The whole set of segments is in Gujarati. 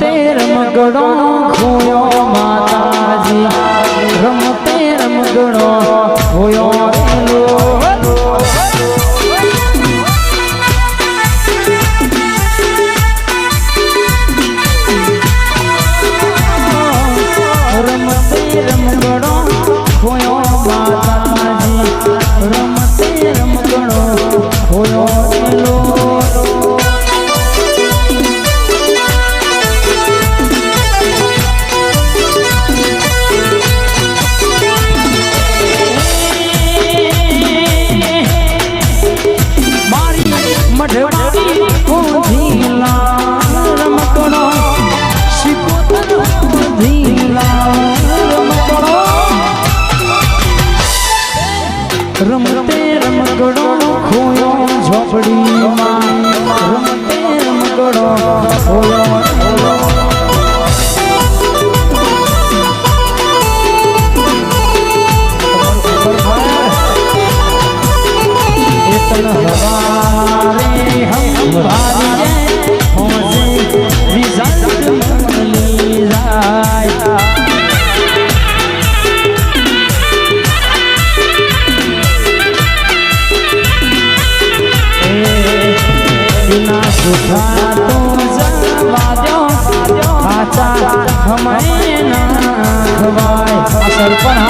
રમતે રમગડો ખોયો માતાજી રમતે રમગડો ખોયો રમતે રમગડો ખોયો માતાજી રમતે રમગડો ખોયો રમતે રમગડો ખોયો ઝોપડીમાં રમતે રમગડો ખોયો તન હવારે હમ ભારી હોજે રિઝલ્ટ મળી જાય सुखा तो जवा दो आचा हमें ना खवाए असल पर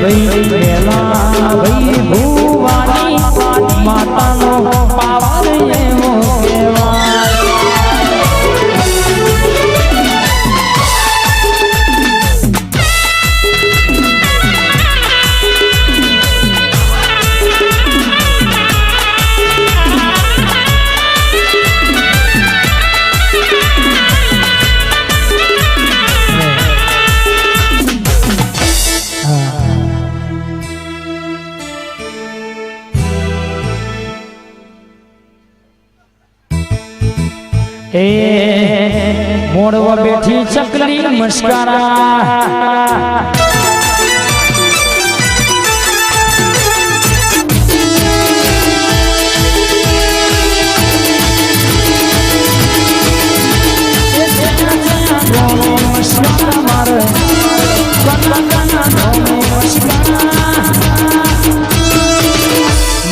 भाई मेला भाई भूवानी माता नो पावर ये हो मोड़वा बैठी चकली मस्कारा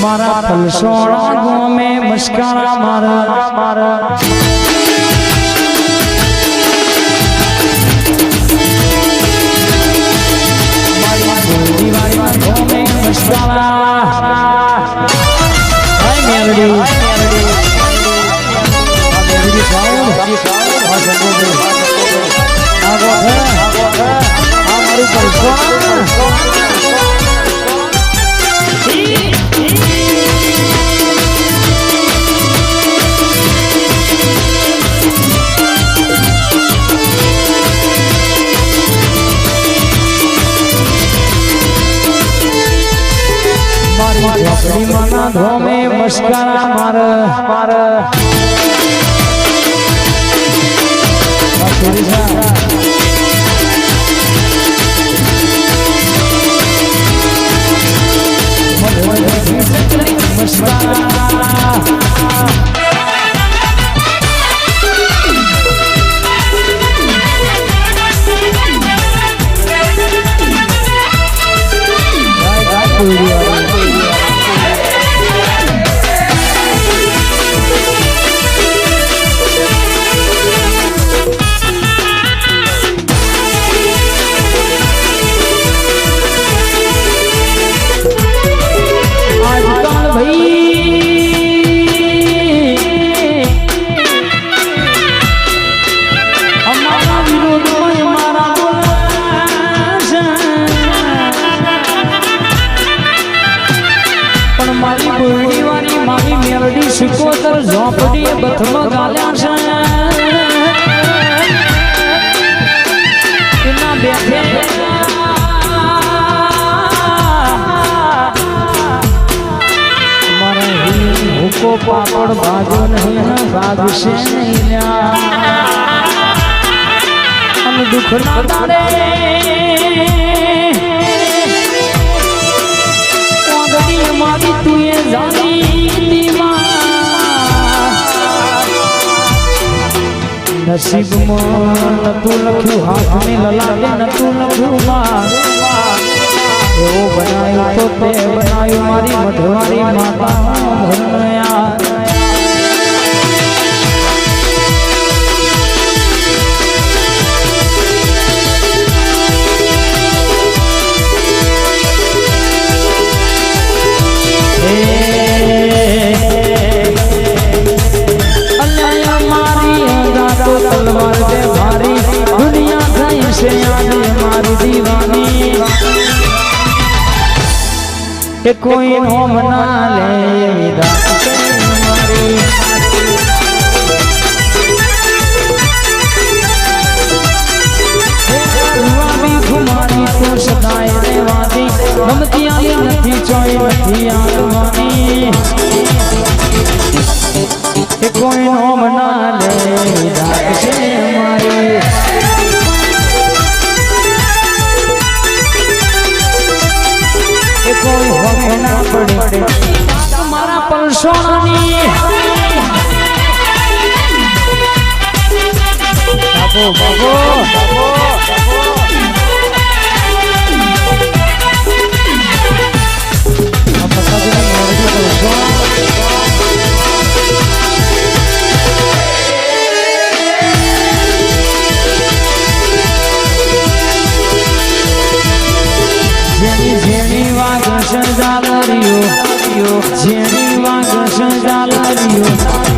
मारा पलसोड़ा गाँव में मस्कारा मारा मारा मना धोमे मस्कारा मार मार सिकोतर झोपड़ी बथम गाल्या छे इना बैठे मारे हुको पापड़ भागो नहीं भाग से नहीं ल्या हम दुख ना दाड़े ओगड़ी નસીબમાં નતું લખ્યું હાથની લલાટે નતું લખ્યું માં એવું બનાવ્યું તો તે બનાવ્યું મારી મઢવારી માતા ભરણયા તલવાર દે મારી દુનિયા થઈ છે આજે મારી દીવાની કે કોઈ નોમ ના લે એવી દાત છે મારી રૂવાવી ઘુમારી તો સદાય રેવાદી ગમતી આવી નથી ચોઈ નથી આવવાની કે કોઈ નોમ ના લે એવી દાત છે મારી કોઈ હોમે ના પડે મારા પલસોણાની બાબો બાબો જેની વાગ સંજાલરિયો જેની વાગ સંજાલરિયો